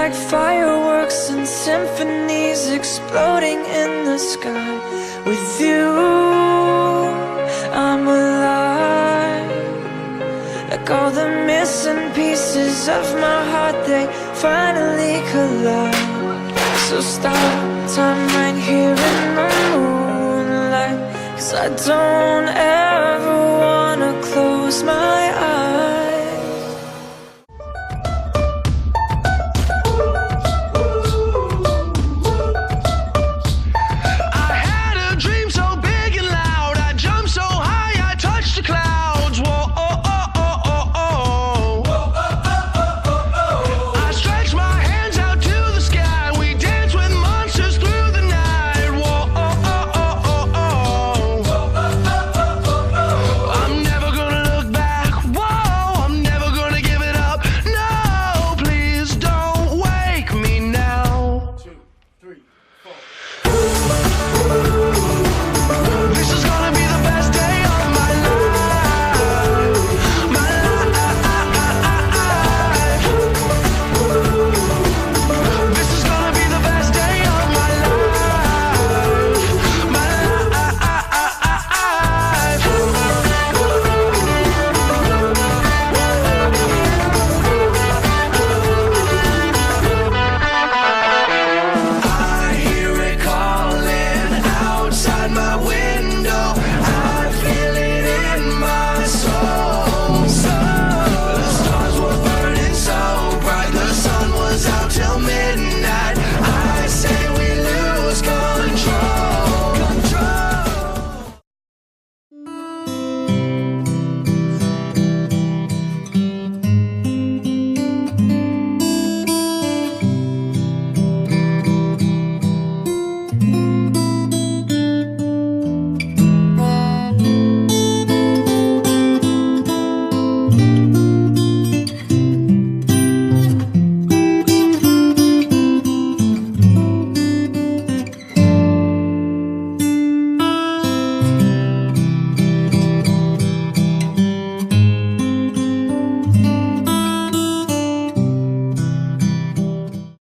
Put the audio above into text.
like fireworks and symphonies exploding in the sky. With you, I'm alive. Like all the missing pieces of my heart, they finally collide. So stop time right here in the moonlight, 'cause I don't ever wanna close my